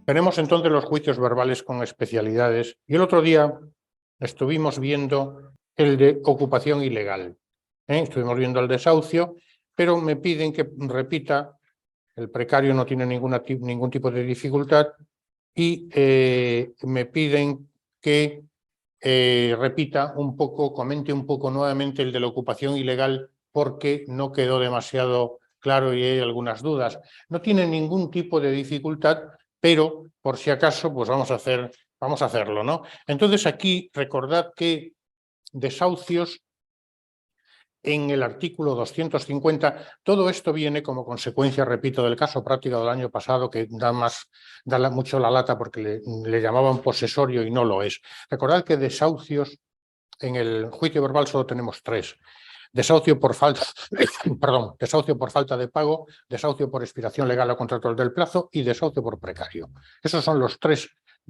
Tenemos entonces los juicios verbales con especialidades y el otro día estuvimos viendo el de ocupación ilegal. Estuvimos viendo el desahucio, pero me piden que repita, el precario no tiene ningún tipo de dificultad y me piden que repita un poco, comente un poco nuevamente el de la ocupación ilegal porque no quedó demasiado claro y hay algunas dudas. No tiene ningún tipo de dificultad, pero por si acaso, pues vamos a hacerlo, ¿no? Entonces aquí recordad que desahucios en el artículo 250, todo esto viene como consecuencia, repito, del caso práctico del año pasado, que da mucho la lata porque le llamaban posesorio y no lo es. Recordad que desahucios en el juicio verbal solo tenemos tres. Desahucio por falta, desahucio por falta de pago, desahucio por expiración legal o contractual del plazo y desahucio por precario. Esos son los tres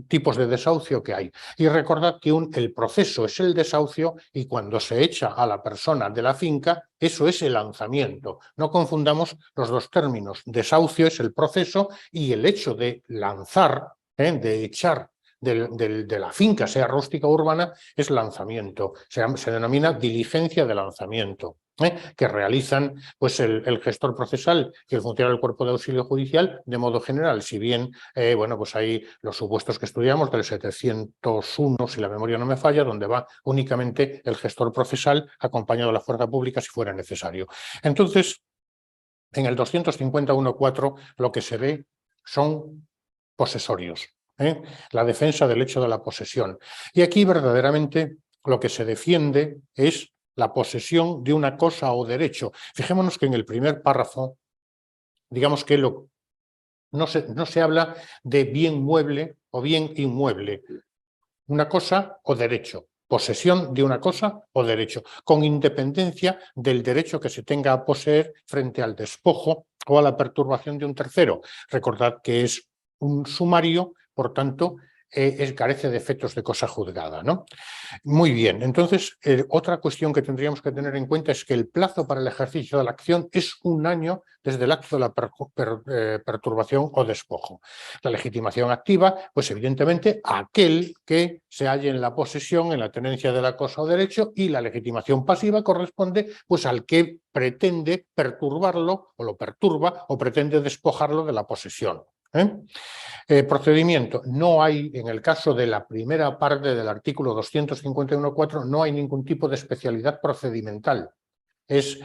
tipos de desahucio que hay. Y recordad que el proceso es el desahucio y cuando se echa a la persona de la finca, eso es el lanzamiento. No confundamos los dos términos. Desahucio es el proceso y el hecho de lanzar, de echar de la finca, sea rústica o urbana, es lanzamiento. Se denomina diligencia de lanzamiento, que realizan pues, el gestor procesal y el funcionario del cuerpo de auxilio judicial de modo general. Si bien, bueno, pues hay los supuestos que estudiamos del 701, si la memoria no me falla, donde va únicamente el gestor procesal acompañado de la fuerza pública si fuera necesario. Entonces, en el 251.4 lo que se ve son posesorios. La defensa del hecho de la posesión. Y aquí verdaderamente lo que se defiende es la posesión de una cosa o derecho. Fijémonos que en el primer párrafo, digamos que no se habla de bien mueble o bien inmueble, una cosa o derecho. Posesión de una cosa o derecho, con independencia del derecho que se tenga a poseer frente al despojo o a la perturbación de un tercero. Recordad que es un sumario, por tanto, carece de efectos de cosa juzgada, ¿no? Muy bien, entonces otra cuestión que tendríamos que tener en cuenta es que el plazo para el ejercicio de la acción es 1 año desde el acto de la perturbación o despojo. La legitimación activa, pues evidentemente aquel que se halle en la posesión, en la tenencia de la cosa o derecho, y la legitimación pasiva corresponde pues al que pretende perturbarlo o lo perturba o pretende despojarlo de la posesión. Procedimiento. No hay, en el caso de la primera parte del artículo 251.4, no hay ningún tipo de especialidad procedimental. Es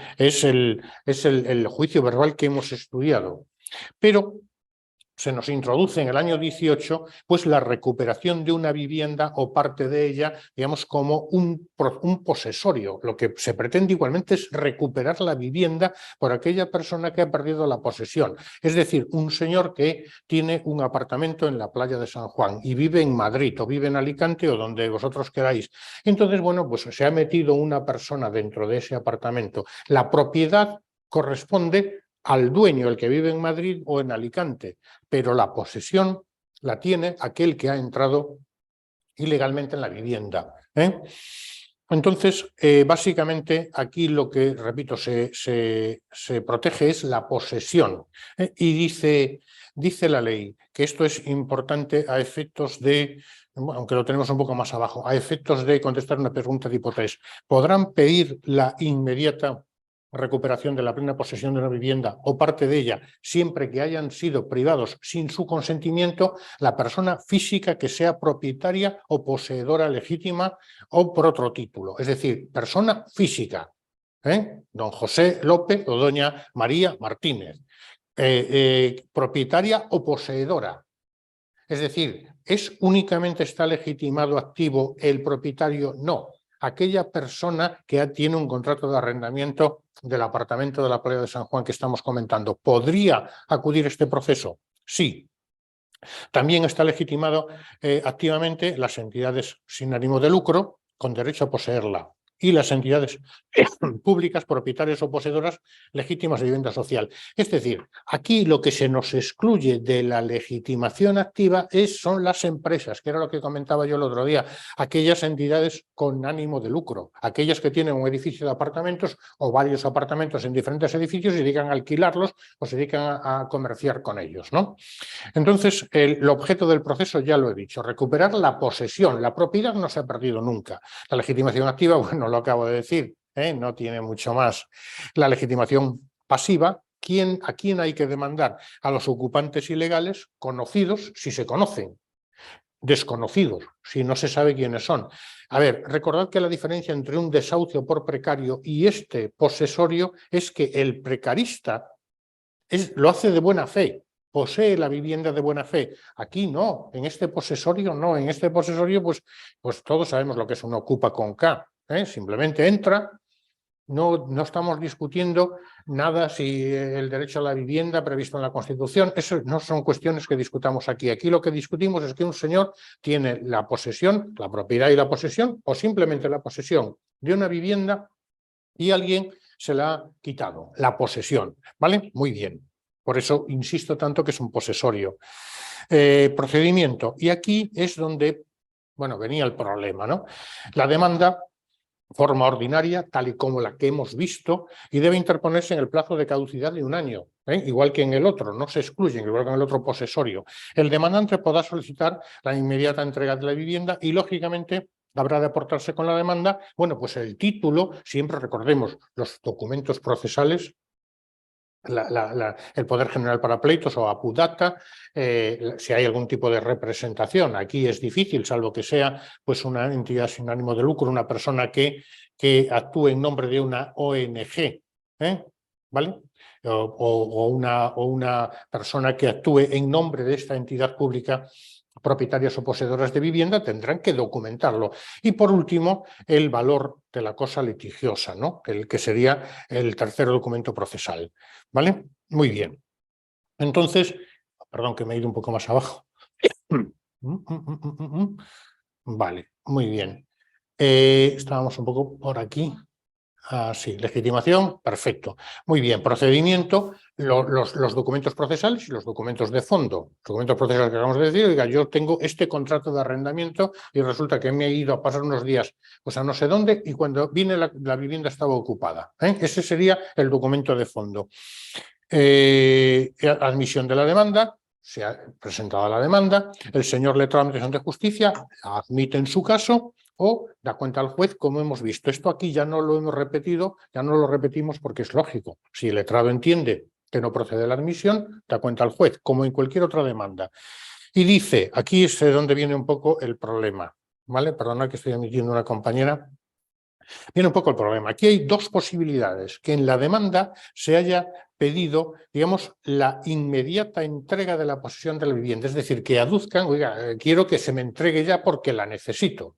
el juicio verbal que hemos estudiado. Pero se nos introduce en el año 18 pues la recuperación de una vivienda o parte de ella, digamos, como un posesorio. Lo que se pretende igualmente es recuperar la vivienda por aquella persona que ha perdido la posesión. Es decir, un señor que tiene un apartamento en la playa de San Juan y vive en Madrid o vive en Alicante o donde vosotros queráis. Entonces, bueno, pues se ha metido una persona dentro de ese apartamento. La propiedad corresponde al dueño, el que vive en Madrid o en Alicante, pero la posesión la tiene aquel que ha entrado ilegalmente en la vivienda. Entonces, básicamente aquí lo que, repito, se protege es la posesión. Y dice la ley que esto es importante a efectos de, aunque lo tenemos un poco más abajo, a efectos de contestar una pregunta tipo 3. ¿Podrán pedir la inmediata recuperación de la plena posesión de una vivienda o parte de ella, siempre que hayan sido privados sin su consentimiento, la persona física que sea propietaria o poseedora legítima o por otro título? Es decir, persona física, don José López o doña María Martínez, propietaria o poseedora. Es decir, únicamente está legitimado activo el propietario? No. Aquella persona que tiene un contrato de arrendamiento del apartamento de la playa de San Juan que estamos comentando, ¿podría acudir a este proceso? Sí. También está legitimado activamente las entidades sin ánimo de lucro con derecho a poseerla y las entidades públicas, propietarias o poseedoras legítimas de vivienda social. Es decir, aquí lo que se nos excluye de la legitimación activa son las empresas, que era lo que comentaba yo el otro día, aquellas entidades con ánimo de lucro, aquellas que tienen un edificio de apartamentos o varios apartamentos en diferentes edificios y se dedican a alquilarlos o se dedican a comerciar con ellos, ¿no? Entonces, el objeto del proceso ya lo he dicho, recuperar la posesión. La propiedad no se ha perdido nunca. La legitimación activa, bueno, lo acabo de decir, no tiene mucho más. La legitimación pasiva, ¿a quién hay que demandar? A los ocupantes ilegales conocidos, si se conocen, desconocidos, si no se sabe quiénes son. A ver, recordad que la diferencia entre un desahucio por precario y este posesorio es que el precarista lo hace de buena fe, posee la vivienda de buena fe. Aquí no, en este posesorio no, en este posesorio pues todos sabemos lo que es un ocupa con K, simplemente entra. No estamos discutiendo nada si el derecho a la vivienda previsto en la Constitución, eso no son cuestiones que discutamos aquí. Aquí lo que discutimos es que un señor tiene la posesión, la propiedad y la posesión, o simplemente la posesión de una vivienda y alguien se la ha quitado, la posesión, ¿vale? Muy bien. Por eso insisto tanto que es un posesorio. Procedimiento. Y aquí es donde, bueno, venía el problema, ¿no? La demanda, forma ordinaria, tal y como la que hemos visto, y debe interponerse en el plazo de caducidad de 1 año, igual que en el otro, no se excluyen, igual que en el otro posesorio. El demandante podrá solicitar la inmediata entrega de la vivienda y, lógicamente, habrá de aportarse con la demanda, bueno, pues el título, siempre recordemos los documentos procesales, el Poder General para Pleitos o Apudata, si hay algún tipo de representación. Aquí es difícil, salvo que sea pues una entidad sin ánimo de lucro, una persona que actúe en nombre de una ONG, ¿vale? O una persona que actúe en nombre de esta entidad pública, propietarias o poseedoras de vivienda, tendrán que documentarlo. Y por último, el valor de la cosa litigiosa, ¿no? El que sería el tercer documento procesal, ¿vale? Muy bien. Entonces, perdón que me he ido un poco más abajo. Vale, muy bien. Estábamos un poco por aquí. Sí, legitimación, perfecto. Muy bien, procedimiento, los documentos procesales y los documentos de fondo. Los documentos procesales que acabamos de decir, oiga, yo tengo este contrato de arrendamiento y resulta que me he ido a pasar unos días pues a no sé dónde y cuando vine la vivienda estaba ocupada. Ese sería el documento de fondo. Admisión de la demanda. Se ha presentado la demanda, el señor letrado de Administración de Justicia admite en su caso o da cuenta al juez, como hemos visto. Esto aquí ya no lo hemos repetido, ya no lo repetimos porque es lógico. Si el letrado entiende que no procede la admisión, da cuenta al juez, como en cualquier otra demanda. Y dice, aquí es de donde viene un poco el problema, ¿vale? Perdona que estoy admitiendo una compañera. Viene un poco el problema. Aquí hay dos posibilidades, que en la demanda se haya pedido, digamos, la inmediata entrega de la posesión de la vivienda, es decir, que aduzcan, oiga, quiero que se me entregue ya porque la necesito.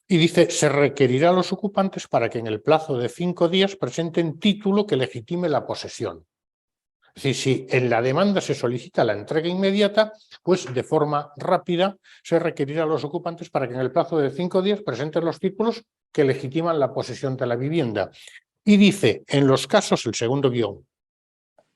Y dice, se requerirá a los ocupantes para que en el plazo de 5 días presenten título que legitime la posesión. Es decir, si en la demanda se solicita la entrega inmediata, pues de forma rápida se requerirá a los ocupantes para que en el plazo de 5 días presenten los títulos que legitiman la posesión de la vivienda. Y dice, en los casos, el segundo guión,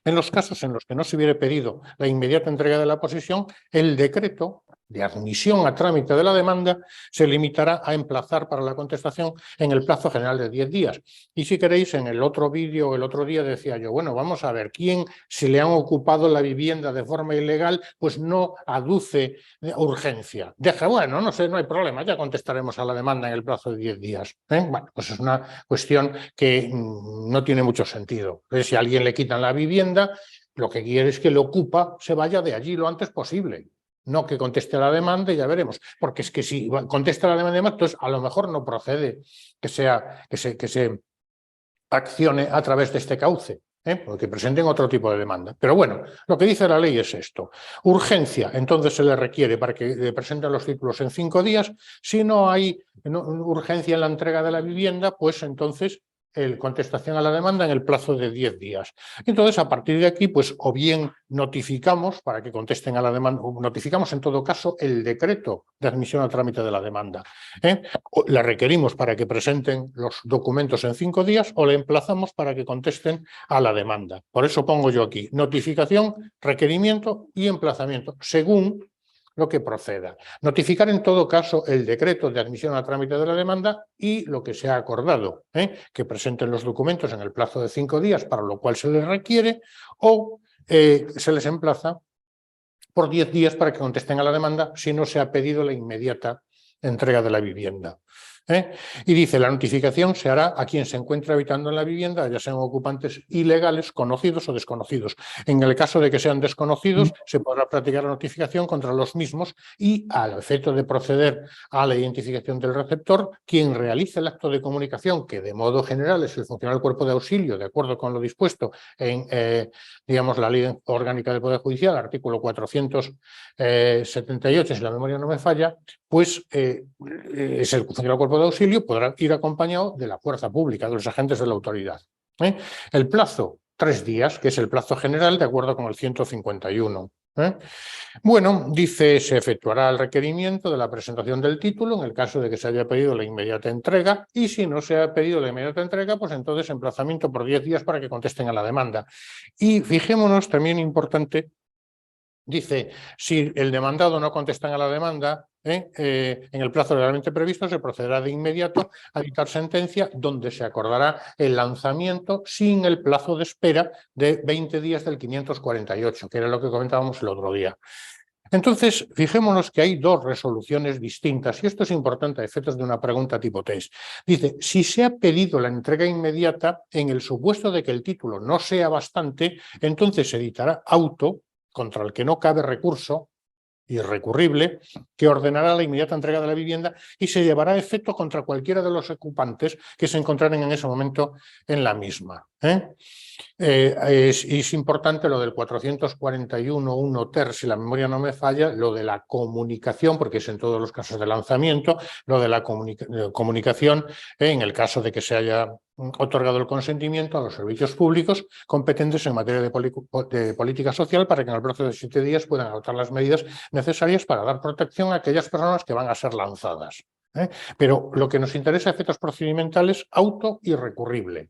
en los casos en los que no se hubiera pedido la inmediata entrega de la posesión, el decreto de admisión a trámite de la demanda se limitará a emplazar para la contestación en el plazo general de 10 días. Y si queréis, en el otro vídeo, el otro día decía yo, bueno, vamos a ver, ¿quién si le han ocupado la vivienda de forma ilegal, pues no aduce urgencia? Deja, bueno, no sé, no hay problema, ya contestaremos a la demanda en el plazo de 10 días. Bueno, pues es una cuestión que no tiene mucho sentido. Si a alguien le quitan la vivienda, lo que quiere es que el ocupa se vaya de allí lo antes posible. No que conteste la demanda y ya veremos. Porque es que si contesta la demanda, entonces a lo mejor no procede que se accione a través de este cauce, porque presenten otro tipo de demanda. Pero bueno, lo que dice la ley es esto. Urgencia, entonces se le requiere para que presenten los títulos en 5 días. Si no hay urgencia en la entrega de la vivienda, pues entonces contestación a la demanda en el plazo de 10 días. Entonces, a partir de aquí, pues o bien notificamos para que contesten a la demanda, o notificamos en todo caso el decreto de admisión a trámite de la demanda. O la requerimos para que presenten los documentos en 5 días o le emplazamos para que contesten a la demanda. Por eso pongo yo aquí notificación, requerimiento y emplazamiento, según lo que proceda. Notificar en todo caso el decreto de admisión a trámite de la demanda y lo que se ha acordado, que presenten los documentos en el plazo de 5 días, para lo cual se les requiere, o se les emplaza por 10 días para que contesten a la demanda si no se ha pedido la inmediata entrega de la vivienda. Y dice, la notificación se hará a quien se encuentre habitando en la vivienda, ya sean ocupantes ilegales, conocidos o desconocidos. En el caso de que sean desconocidos, se podrá practicar la notificación contra los mismos y, al efecto de proceder a la identificación del receptor, quien realice el acto de comunicación, que de modo general es el funcionario del cuerpo de auxilio, de acuerdo con lo dispuesto en digamos, la Ley Orgánica del Poder Judicial, artículo 478, si la memoria no me falla, pues es el funcionario del cuerpo de auxilio, podrá ir acompañado de la fuerza pública, de los agentes de la autoridad. El plazo, 3 días, que es el plazo general de acuerdo con el 151. Bueno, dice, se efectuará el requerimiento de la presentación del título en el caso de que se haya pedido la inmediata entrega, y si no se ha pedido la inmediata entrega, pues entonces emplazamiento por 10 días para que contesten a la demanda. Y fijémonos, también importante, dice, si el demandado no contesta a la demanda, en el plazo legalmente previsto, se procederá de inmediato a dictar sentencia donde se acordará el lanzamiento sin el plazo de espera de 20 días del 548, que era lo que comentábamos el otro día. Entonces, fijémonos que hay 2 resoluciones distintas, y esto es importante a efectos de una pregunta tipo test. Dice, si se ha pedido la entrega inmediata, en el supuesto de que el título no sea bastante, entonces se dictará auto contra el que no cabe recurso irrecurrible, que ordenará la inmediata entrega de la vivienda y se llevará a efecto contra cualquiera de los ocupantes que se encontraran en ese momento en la misma. Es importante lo del 441.1 ter, si la memoria no me falla, lo de la comunicación, porque es en todos los casos de lanzamiento, lo de la comunicación en el caso de que se haya otorgado el consentimiento a los servicios públicos competentes en materia de política social, para que en el plazo de 7 días puedan adoptar las medidas necesarias para dar protección a aquellas personas que van a ser lanzadas. Pero lo que nos interesa a efectos procedimentales, auto y recurrible.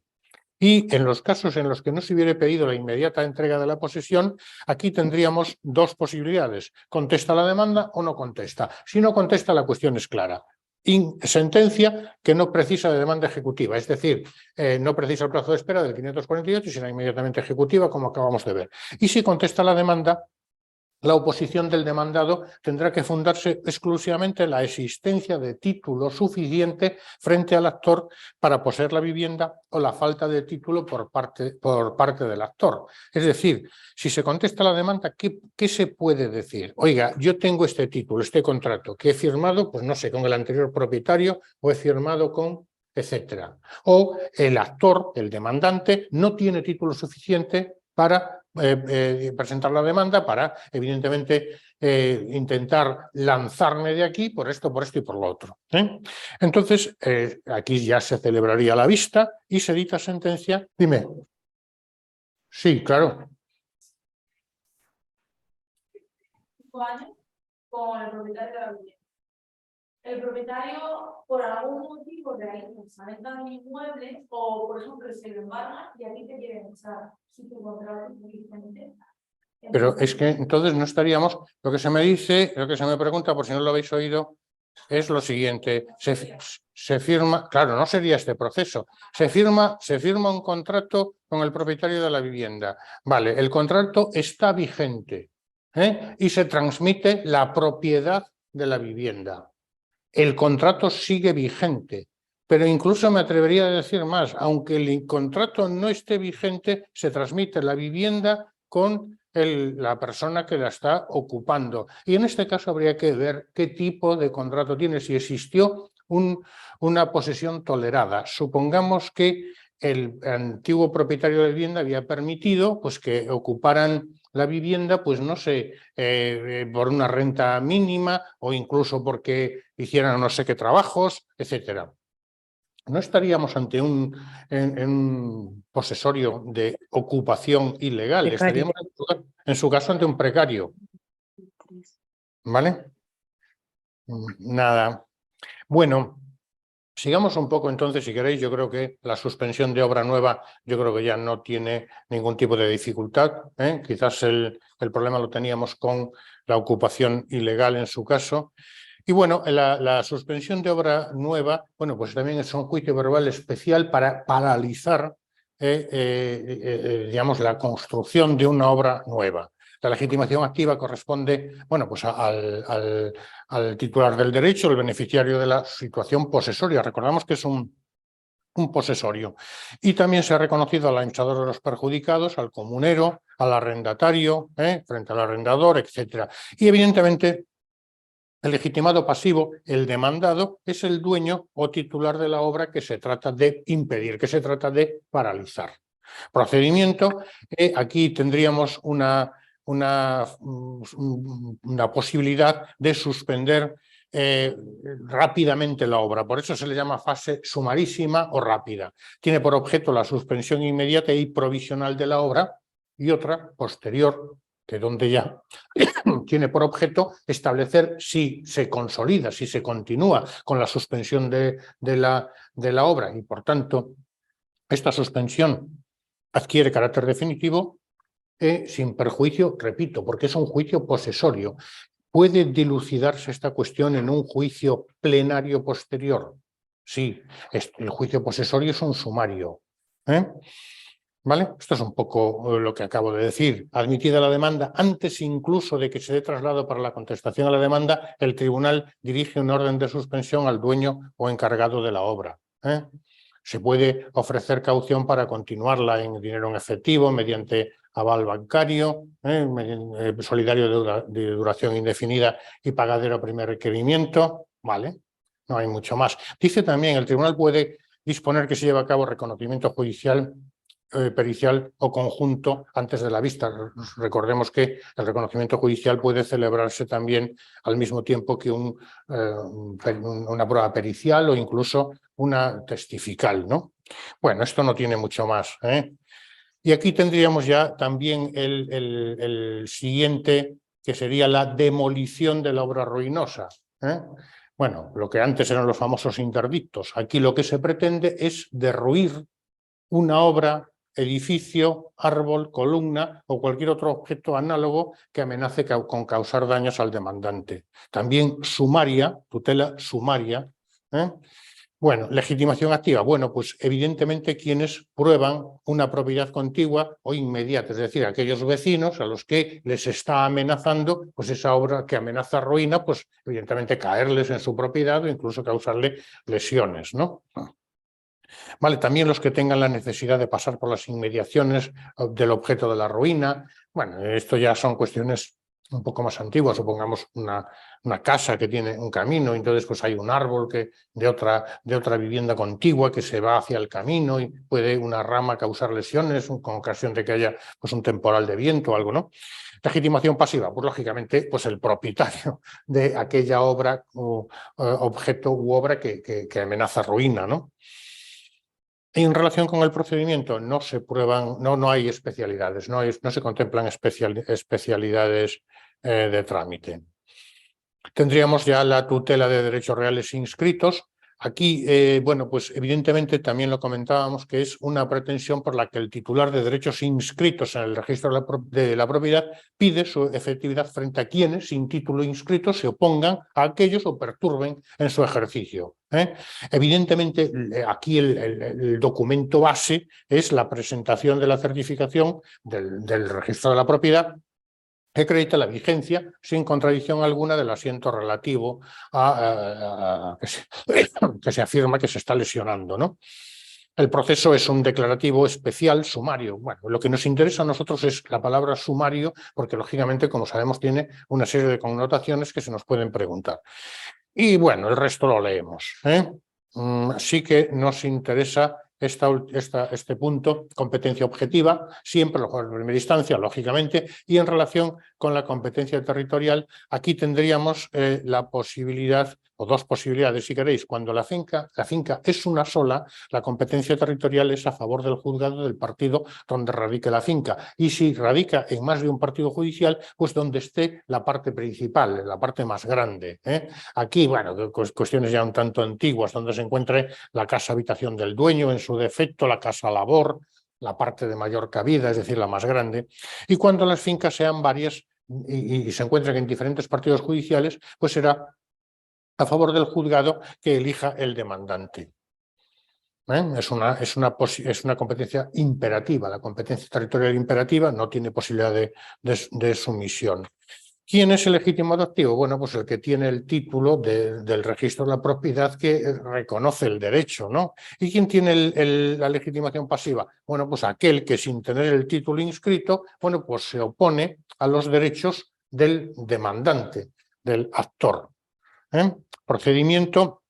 Y en los casos en los que no se hubiera pedido la inmediata entrega de la posesión, aquí tendríamos 2 posibilidades. Contesta la demanda o no contesta. Si no contesta, la cuestión es clara. Sentencia que no precisa de demanda ejecutiva, es decir, no precisa el plazo de espera del 548 y será inmediatamente ejecutiva, como acabamos de ver. Y si contesta la demanda, la oposición del demandado tendrá que fundarse exclusivamente en la existencia de título suficiente frente al actor para poseer la vivienda, o la falta de título por parte del actor. Es decir, si se contesta la demanda, ¿qué se puede decir? Oiga, yo tengo este título, este contrato, que he firmado, pues no sé, con el anterior propietario, o he firmado con etcétera. O el actor, el demandante, no tiene título suficiente para presentar la demanda, para, evidentemente, intentar lanzarme de aquí por esto y por lo otro. Entonces, aquí ya se celebraría la vista y se dicta sentencia. Dime. Sí, claro. 5 años con el propietario de la vivienda. El propietario, por algún motivo, realiza la venta de un inmueble, o por ejemplo se lo embarga y a ti te quieren echar si tu contrato es vigente. Pero es que entonces no estaríamos, lo que se me dice, lo que se me pregunta, por si no lo habéis oído, es lo siguiente: se firma, claro, no sería este proceso, se firma un contrato con el propietario de la vivienda. Vale, el contrato está vigente, y se transmite la propiedad de la vivienda. El contrato sigue vigente, pero incluso me atrevería a decir más, aunque el contrato no esté vigente, se transmite la vivienda con la persona que la está ocupando. Y en este caso habría que ver qué tipo de contrato tiene, si existió una posesión tolerada. Supongamos que el antiguo propietario de la vivienda había permitido, pues, que ocuparan la vivienda, pues no sé, por una renta mínima, o incluso porque hicieran no sé qué trabajos, etcétera. ¿no estaríamos ante un posesorio de ocupación ilegal? Precario. Estaríamos, en su caso, ante un precario. ¿Vale? Nada. Bueno, sigamos un poco entonces, si queréis. Yo creo que la suspensión de obra nueva, yo creo que ya no tiene ningún tipo de dificultad, ¿eh? Quizás el problema lo teníamos con la ocupación ilegal en su caso. Y bueno, la suspensión de obra nueva, bueno, pues también es un juicio verbal especial para paralizar, digamos, la construcción de una obra nueva. La legitimación activa corresponde, bueno, pues al titular del derecho, el beneficiario de la situación posesoria. Recordamos que es un posesorio. Y también se ha reconocido al administrador de los perjudicados, al comunero, al arrendatario, frente al arrendador, etcétera. Y evidentemente, el legitimado pasivo, el demandado, es el dueño o titular de la obra que se trata de impedir, que se trata de paralizar. Procedimiento, aquí tendríamos una posibilidad de suspender rápidamente la obra. Por eso se le llama fase sumarísima o rápida. Tiene por objeto la suspensión inmediata y provisional de la obra, y otra posterior, que donde ya tiene por objeto establecer si se consolida, si se continúa con la suspensión de la obra, y por tanto esta suspensión adquiere carácter definitivo sin perjuicio, repito, porque es un juicio posesorio. ¿Puede dilucidarse esta cuestión en un juicio plenario posterior? Sí, el juicio posesorio es un sumario. ¿Vale? Esto es un poco lo que acabo de decir. Admitida la demanda, antes incluso de que se dé traslado para la contestación a la demanda, el tribunal dirige un orden de suspensión al dueño o encargado de la obra. Se puede ofrecer caución para continuarla en dinero en efectivo, mediante aval bancario, solidario de duración indefinida y pagadero a primer requerimiento. ¿Vale? No hay mucho más. Dice también, el tribunal puede disponer que se lleve a cabo reconocimiento judicial, pericial o conjunto antes de la vista. Recordemos que el reconocimiento judicial puede celebrarse también al mismo tiempo que una prueba pericial o incluso una testifical, ¿no? Bueno, esto no tiene mucho más, Y aquí tendríamos ya también el siguiente, que sería la demolición de la obra ruinosa. Bueno, lo que antes eran los famosos interdictos. Aquí lo que se pretende es derruir una obra, edificio, árbol, columna o cualquier otro objeto análogo que amenace con causar daños al demandante. También sumaria, tutela sumaria. Bueno, legitimación activa. Bueno, pues evidentemente quienes prueban una propiedad contigua o inmediata, es decir, aquellos vecinos a los que les está amenazando, pues esa obra que amenaza ruina, pues evidentemente caerles en su propiedad o incluso causarle lesiones, ¿no? Vale, también los que tengan la necesidad de pasar por las inmediaciones del objeto de la ruina. Bueno, esto ya son cuestiones un poco más antiguas. Supongamos una casa que tiene un camino, entonces pues hay un árbol de otra vivienda contigua que se va hacia el camino y puede una rama causar lesiones con ocasión de que haya pues un temporal de viento o algo, ¿no? Legitimación pasiva, pues lógicamente pues el propietario de aquella obra o objeto u obra que amenaza ruina, ¿no? En relación con el procedimiento, no se prueban, no hay especialidades, no se contemplan especialidades de trámite. Tendríamos ya la tutela de derechos reales inscritos. Aquí, bueno, pues evidentemente también lo comentábamos, que es una pretensión por la que el titular de derechos inscritos en el registro de la propiedad pide su efectividad frente a quienes, sin título inscrito, se opongan a aquellos o perturben en su ejercicio. Evidentemente, aquí el documento base es la presentación de la certificación del registro de la propiedad, que acredita la vigencia sin contradicción alguna del asiento relativo a que se afirma que se está lesionando, ¿no? El proceso es un declarativo especial, sumario. Bueno, lo que nos interesa a nosotros es la palabra sumario, porque lógicamente, como sabemos, tiene una serie de connotaciones que se nos pueden preguntar. Y bueno, el resto lo leemos. Sí que nos interesa este punto, competencia objetiva, siempre en primera instancia, lógicamente, y en relación con la competencia territorial, aquí tendríamos la posibilidad o dos posibilidades, si queréis. Cuando la finca es una sola, la competencia territorial es a favor del juzgado del partido donde radique la finca. Y si radica en más de un partido judicial, pues donde esté la parte principal, la parte más grande. Aquí, bueno, cuestiones ya un tanto antiguas, donde se encuentre la casa habitación del dueño, en su defecto, la casa labor, la parte de mayor cabida, es decir, la más grande. Y cuando las fincas sean varias y se encuentren en diferentes partidos judiciales, pues será a favor del juzgado que elija el demandante. Es una competencia imperativa. La competencia territorial imperativa no tiene posibilidad de sumisión. ¿Quién es el legítimo adoptivo? Bueno, pues el que tiene el título del registro de la propiedad que reconoce el derecho, ¿no? ¿Y quién tiene la legitimación pasiva? Bueno, pues aquel que sin tener el título inscrito, bueno, pues se opone a los derechos del demandante, del actor. Procedimiento.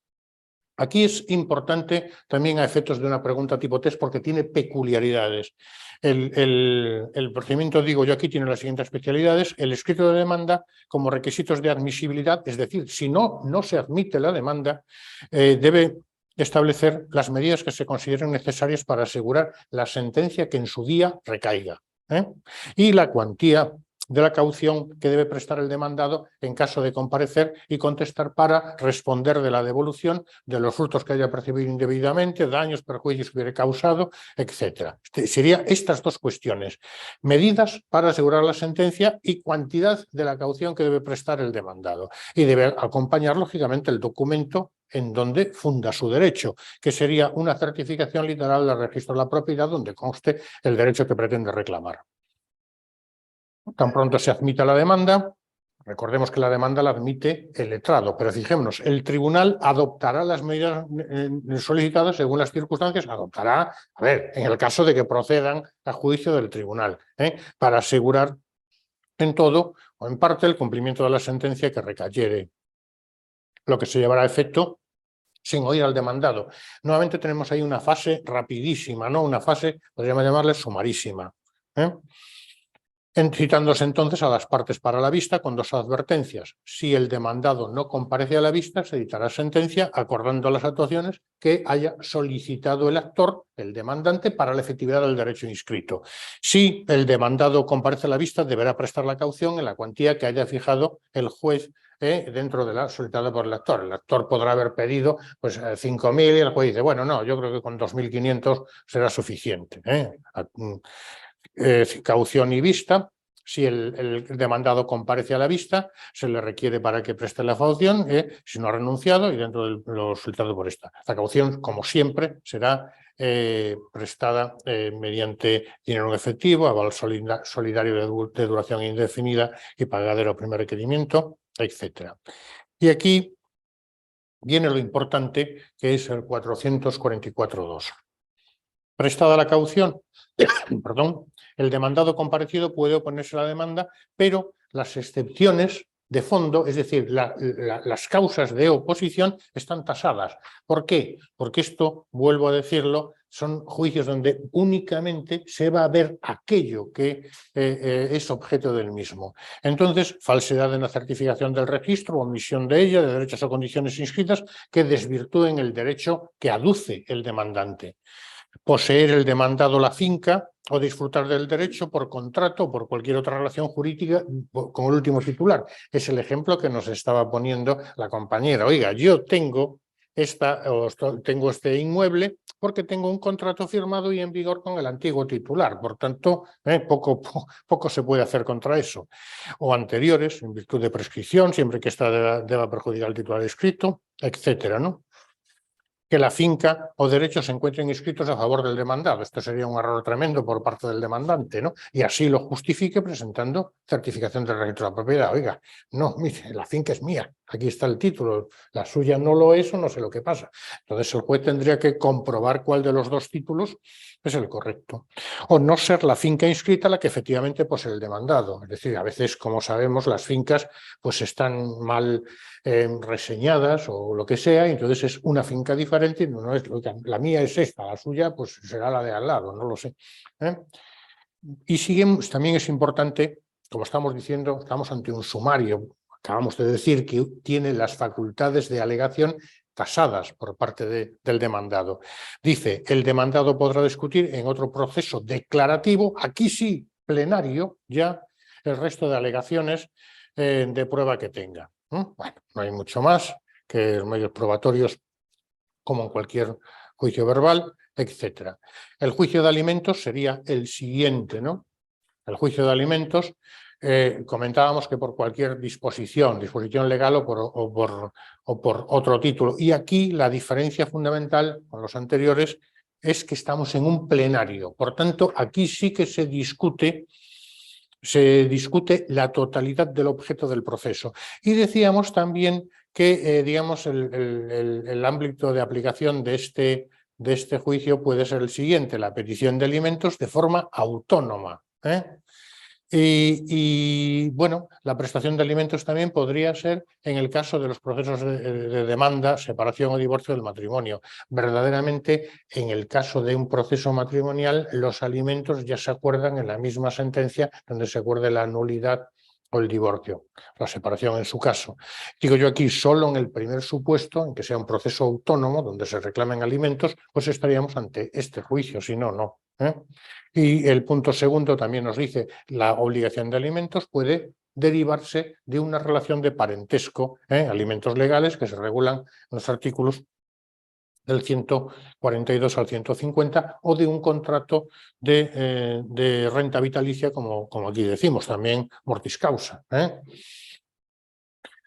Aquí es importante también a efectos de una pregunta tipo test porque tiene peculiaridades. El procedimiento, digo yo aquí, tiene las siguientes especialidades. El escrito de demanda como requisitos de admisibilidad, es decir, si no se admite la demanda, debe establecer las medidas que se consideren necesarias para asegurar la sentencia que en su día recaiga. Y la cuantía de la caución que debe prestar el demandado en caso de comparecer y contestar para responder de la devolución de los frutos que haya percibido indebidamente, daños, perjuicios que hubiera causado, etc. Serían estas dos cuestiones: medidas para asegurar la sentencia y cantidad de la caución que debe prestar el demandado. Y debe acompañar, lógicamente, el documento en donde funda su derecho, que sería una certificación literal del registro de la propiedad donde conste el derecho que pretende reclamar. Tan pronto se admita la demanda, recordemos que la demanda la admite el letrado, pero fijémonos, el tribunal adoptará las medidas solicitadas según las circunstancias, adoptará, a ver, en el caso de que procedan a juicio del tribunal, para asegurar en todo o en parte el cumplimiento de la sentencia que recayere, lo que se llevará a efecto sin oír al demandado. Nuevamente tenemos ahí una fase rapidísima, ¿no? Una fase, podríamos llamarle sumarísima. Citándose entonces a las partes para la vista con dos advertencias. Si el demandado no comparece a la vista, se dictará sentencia acordando las actuaciones que haya solicitado el actor, el demandante, para la efectividad del derecho inscrito. Si el demandado comparece a la vista, deberá prestar la caución en la cuantía que haya fijado el juez dentro de la solicitada por el actor. El actor podrá haber pedido pues 5.000 y el juez dice, bueno, no, yo creo que con 2.500 será suficiente. Caución y vista. Si el demandado comparece a la vista, se le requiere para que preste la caución, si no ha renunciado y dentro de lo solicitado por esta. La caución, como siempre, será prestada mediante dinero en efectivo, aval solidario de duración indefinida y pagadero primer requerimiento, etc. Y aquí viene lo importante, que es el 444.2. Prestada la caución, perdón, el demandado comparecido puede oponerse a la demanda, pero las excepciones de fondo, es decir, las causas de oposición están tasadas. ¿Por qué? Porque esto, vuelvo a decirlo, son juicios donde únicamente se va a ver aquello que es objeto del mismo. Entonces, falsedad en la certificación del registro, omisión de ella, de derechos o condiciones inscritas que desvirtúen el derecho que aduce el demandante. Poseer el demandado la finca o disfrutar del derecho por contrato o por cualquier otra relación jurídica con el último titular. Es el ejemplo que nos estaba poniendo la compañera. Oiga, yo tengo este inmueble porque tengo un contrato firmado y en vigor con el antiguo titular. Por tanto, poco se puede hacer contra eso. O anteriores, en virtud de prescripción, siempre que ésta deba perjudicar al titular escrito, etcétera, ¿no? Que la finca o derechos se encuentren inscritos a favor del demandado. Esto sería un error tremendo por parte del demandante, ¿no? Y así lo justifique presentando certificación del registro de la propiedad. Oiga, no, mire, la finca es mía, aquí está el título, la suya no lo es o no sé lo que pasa. Entonces el juez tendría que comprobar cuál de los dos títulos es el correcto. O no ser la finca inscrita la que efectivamente posee el demandado. Es decir, a veces, como sabemos, las fincas pues están mal reseñadas o lo que sea, y entonces es una finca diferente, no es la mía es esta, la suya pues será la de al lado, no lo sé. Y también es importante, como estamos diciendo, estamos ante un sumario, acabamos de decir que tiene las facultades de alegación tasadas por parte del demandado. Dice, el demandado podrá discutir en otro proceso declarativo, aquí sí, plenario, ya el resto de alegaciones de prueba que tenga. Bueno, no hay mucho más que los medios probatorios, como en cualquier juicio verbal, etc. El juicio de alimentos sería el siguiente, ¿no? El juicio de alimentos, comentábamos que por cualquier disposición legal o por otro título. Y aquí la diferencia fundamental con los anteriores es que estamos en un plenario. Por tanto, aquí sí que se discute la totalidad del objeto del proceso. Y decíamos también que, digamos, el ámbito de aplicación de este juicio puede ser el siguiente: la petición de alimentos de forma autónoma. Y, bueno, la prestación de alimentos también podría ser en el caso de los procesos de demanda, separación o divorcio del matrimonio. Verdaderamente, en el caso de un proceso matrimonial, los alimentos ya se acuerdan en la misma sentencia donde se acuerde la nulidad o el divorcio, la separación en su caso. Digo yo aquí, solo en el primer supuesto, en que sea un proceso autónomo donde se reclamen alimentos, pues estaríamos ante este juicio, si no, no. Y el punto segundo también nos dice, la obligación de alimentos puede derivarse de una relación de parentesco, alimentos legales que se regulan en los artículos del 142 al 150, o de un contrato de renta vitalicia, como aquí decimos, también mortis causa.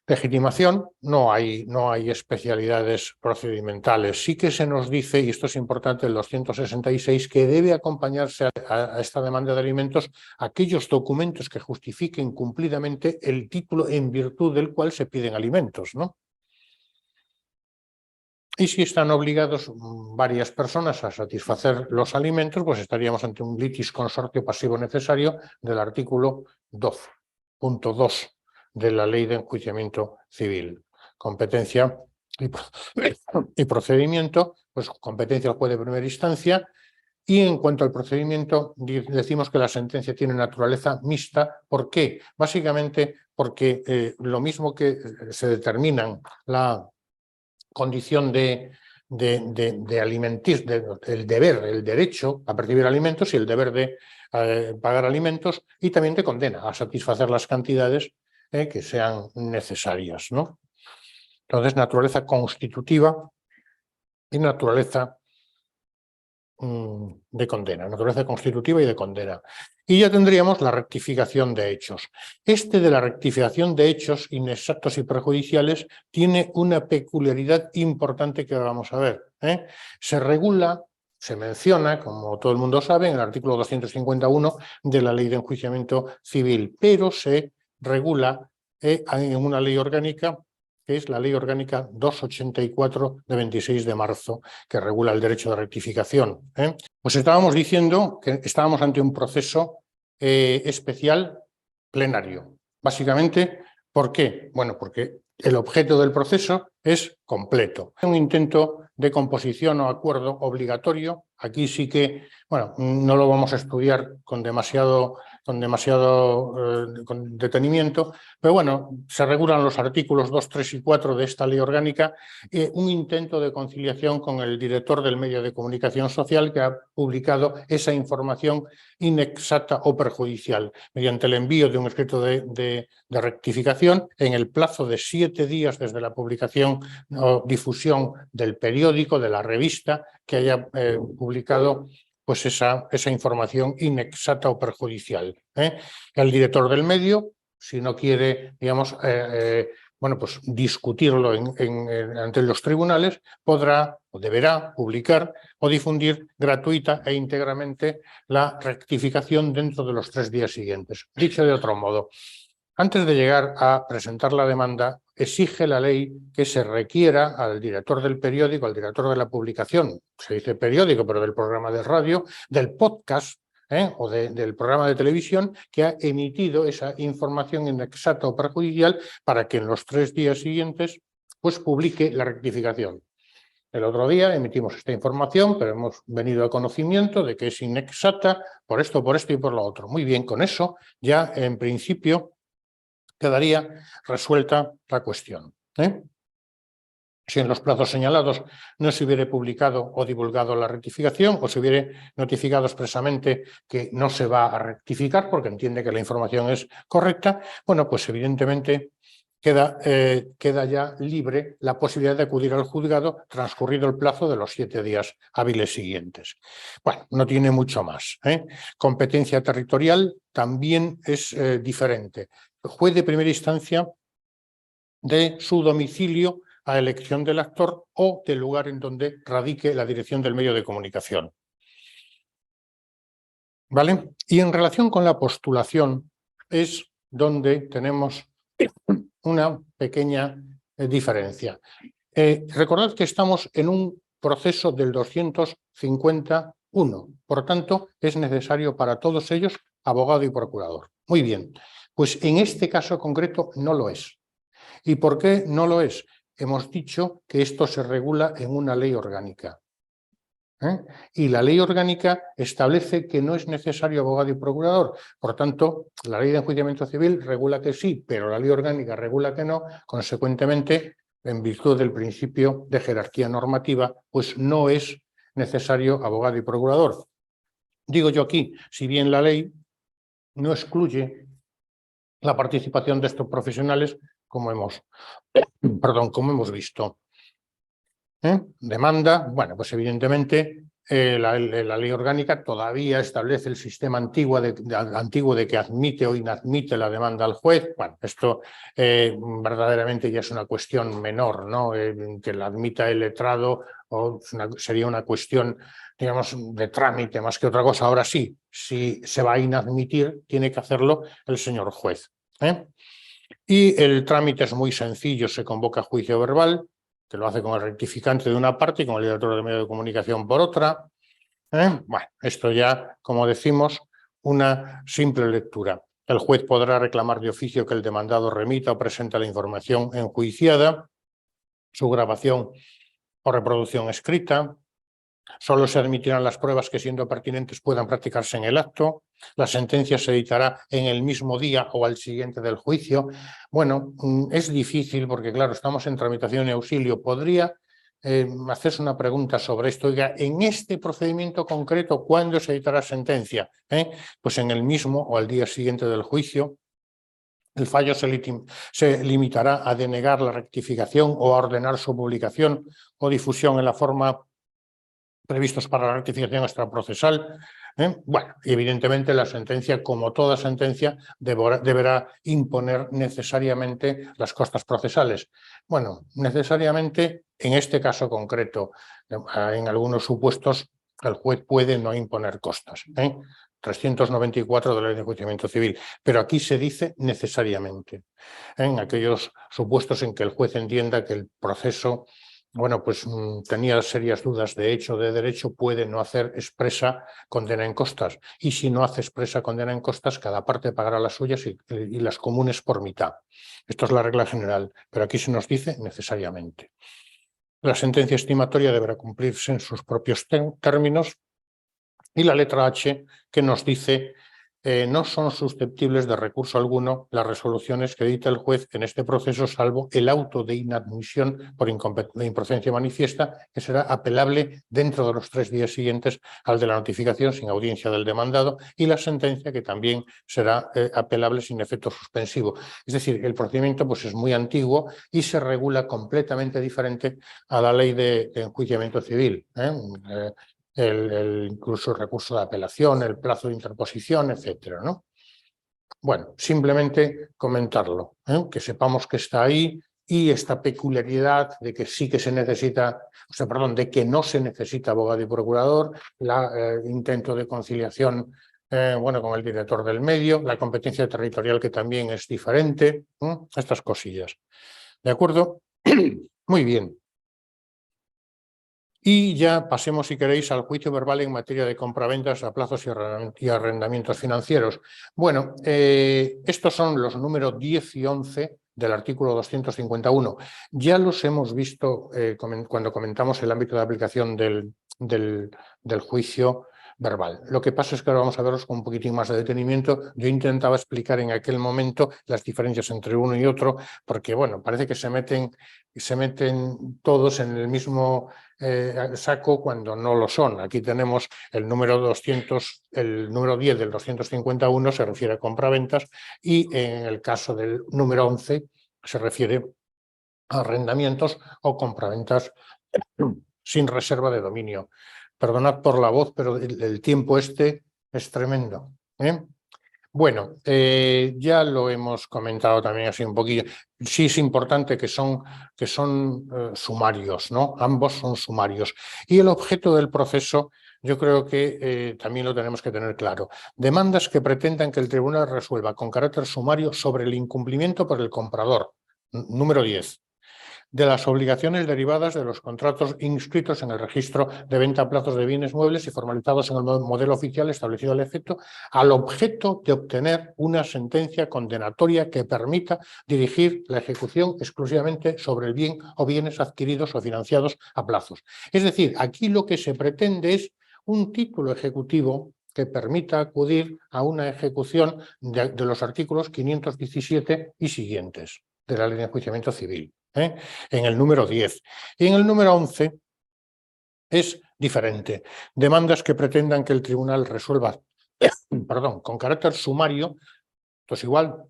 Legitimación, no hay especialidades procedimentales. Sí que se nos dice, y esto es importante, el 266, que debe acompañarse a esta demanda de alimentos aquellos documentos que justifiquen cumplidamente el título en virtud del cual se piden alimentos, ¿no? Y si están obligados varias personas a satisfacer los alimentos, pues estaríamos ante un litis consortio pasivo necesario del artículo 12.2 de la Ley de Enjuiciamiento Civil. Competencia y procedimiento, pues competencia al juez de primera instancia. Y en cuanto al procedimiento, decimos que la sentencia tiene naturaleza mixta. ¿Por qué? Básicamente porque lo mismo que se determinan la condición de alimentis, el deber, el derecho a percibir alimentos y el deber de pagar alimentos, y también te condena a satisfacer las cantidades que sean necesarias, ¿no? Entonces, naturaleza constitutiva y naturaleza de condena, naturaleza constitutiva y de condena. Y ya tendríamos la rectificación de hechos. De la rectificación de hechos inexactos y perjudiciales tiene una peculiaridad importante que vamos a ver. Se regula, se menciona, como todo el mundo sabe, en el artículo 251 de la Ley de Enjuiciamiento Civil, pero se regula en una ley orgánica, que es la Ley Orgánica 284 de 26 de marzo, que regula el derecho de rectificación. Pues estábamos diciendo que estábamos ante un proceso especial plenario. Básicamente, ¿por qué? Bueno, porque el objeto del proceso es completo. Un intento de composición o acuerdo obligatorio. Aquí sí que, bueno, no lo vamos a estudiar con demasiado con detenimiento, pero bueno, se regulan los artículos 2, 3 y 4 de esta ley orgánica, un intento de conciliación con el director del medio de comunicación social que ha publicado esa información inexacta o perjudicial, mediante el envío de un escrito de rectificación en el plazo de 7 días desde la publicación o difusión del periódico, de la revista que haya publicado pues esa información inexacta o perjudicial. El director del medio, si no quiere, digamos, bueno, pues discutirlo ante los tribunales, podrá o deberá publicar o difundir gratuita e íntegramente la rectificación dentro de los 3 días siguientes. Dicho de otro modo, antes de llegar a presentar la demanda, exige la ley que se requiera al director del periódico, al director de la publicación, se dice periódico, pero del programa de radio, del podcast o del programa de televisión, que ha emitido esa información inexacta o perjudicial para que en los 3 días siguientes pues publique la rectificación. El otro día emitimos esta información, pero hemos venido a conocimiento de que es inexacta por esto y por lo otro. Muy bien, con eso ya en principio quedaría resuelta la cuestión. Si en los plazos señalados no se hubiera publicado o divulgado la rectificación o se hubiera notificado expresamente que no se va a rectificar porque entiende que la información es correcta, bueno, pues evidentemente queda ya libre la posibilidad de acudir al juzgado transcurrido el plazo de los 7 días hábiles siguientes. Bueno, no tiene mucho más. Competencia territorial también es diferente. El juez de primera instancia de su domicilio a elección del actor o del lugar en donde radique la dirección del medio de comunicación. ¿Vale? Y en relación con la postulación es donde tenemos una pequeña diferencia. Recordad que estamos en un proceso del 251, por tanto es necesario para todos ellos abogado y procurador. Muy bien, pues en este caso concreto no lo es. ¿Y por qué no lo es? Hemos dicho que esto se regula en una ley orgánica. Y la ley orgánica establece que no es necesario abogado y procurador. Por tanto, la ley de enjuiciamiento civil regula que sí, pero la ley orgánica regula que no. Consecuentemente, en virtud del principio de jerarquía normativa, pues no es necesario abogado y procurador. Digo yo aquí, si bien la ley no excluye la participación de estos profesionales, como hemos visto. Demanda, bueno, pues evidentemente la ley orgánica todavía establece el sistema antiguo de que admite o inadmite la demanda al juez. Bueno, esto verdaderamente ya es una cuestión menor, ¿no? Que la admita el letrado sería una cuestión, digamos, de trámite más que otra cosa. Ahora sí, si se va a inadmitir, tiene que hacerlo el señor juez. Y el trámite es muy sencillo, se convoca juicio verbal, que lo hace con el rectificante de una parte y con el director de medio de comunicación por otra. Bueno, esto ya, como decimos, una simple lectura. El juez podrá reclamar de oficio que el demandado remita o presente la información enjuiciada, su grabación o reproducción escrita. Solo se admitirán las pruebas que, siendo pertinentes, puedan practicarse en el acto. La sentencia se dictará en el mismo día o al siguiente del juicio. Bueno, es difícil porque, claro, estamos en tramitación y auxilio. ¿Podría hacerse una pregunta sobre esto? Oiga, en este procedimiento concreto, ¿cuándo se dictará sentencia? Pues en el mismo o al día siguiente del juicio. El fallo se limitará a denegar la rectificación o a ordenar su publicación o difusión en la forma previstos para la rectificación extraprocesal. Bueno, evidentemente la sentencia, como toda sentencia, deberá imponer necesariamente las costas procesales. Bueno, necesariamente, en este caso concreto, en algunos supuestos, el juez puede no imponer costas. 394 de la Ley de Enjuiciamiento Civil, pero aquí se dice necesariamente. En aquellos supuestos en que el juez entienda que el proceso, bueno, pues tenía serias dudas de hecho, de derecho, puede no hacer expresa condena en costas. Y si no hace expresa condena en costas, cada parte pagará las suyas y las comunes por mitad. Esto es la regla general, pero aquí se nos dice necesariamente. La sentencia estimatoria deberá cumplirse en sus propios términos y la letra H, que nos dice no son susceptibles de recurso alguno las resoluciones que dicta el juez en este proceso, salvo el auto de inadmisión por improcedencia manifiesta, que será apelable dentro de los 3 días siguientes al de la notificación sin audiencia del demandado, y la sentencia, que también será apelable sin efecto suspensivo. Es decir, el procedimiento pues, es muy antiguo y se regula completamente diferente a la ley de enjuiciamiento civil. Incluso el recurso de apelación, el plazo de interposición, etcétera, ¿no? Bueno, simplemente comentarlo, que sepamos que está ahí y esta peculiaridad de que sí que se necesita, de que no se necesita abogado y procurador, el intento de conciliación con el director del medio, la competencia territorial que también es diferente, estas cosillas. ¿De acuerdo? Muy bien. Y ya pasemos, si queréis, al juicio verbal en materia de compraventas a plazos y arrendamientos financieros. Bueno, estos son los números 10 y 11 del artículo 251. Ya los hemos visto cuando comentamos el ámbito de aplicación del juicio verbal. Lo que pasa es que ahora vamos a verlos con un poquitín más de detenimiento. Yo intentaba explicar en aquel momento las diferencias entre uno y otro, porque bueno, parece que se meten todos en el mismo saco cuando no lo son. Aquí tenemos el número 200, el número 10 del 251 se refiere a compraventas y en el caso del número 11 se refiere a arrendamientos o compraventas sin reserva de dominio. Perdonad por la voz, pero el tiempo este es tremendo. Bueno, ya lo hemos comentado también así un poquillo. Sí es importante que son sumarios, ¿no? Ambos son sumarios. Y el objeto del proceso, yo creo que también lo tenemos que tener claro. Demandas que pretendan que el tribunal resuelva con carácter sumario sobre el incumplimiento por el comprador. Número 10. De las obligaciones derivadas de los contratos inscritos en el registro de venta a plazos de bienes muebles y formalizados en el modelo oficial establecido al efecto, al objeto de obtener una sentencia condenatoria que permita dirigir la ejecución exclusivamente sobre el bien o bienes adquiridos o financiados a plazos. Es decir, aquí lo que se pretende es un título ejecutivo que permita acudir a una ejecución de los artículos 517 y siguientes de la Ley de Enjuiciamiento Civil. En el número 10. Y en el número 11 es diferente. Demandas que pretendan que el tribunal resuelva con carácter sumario, pues igual,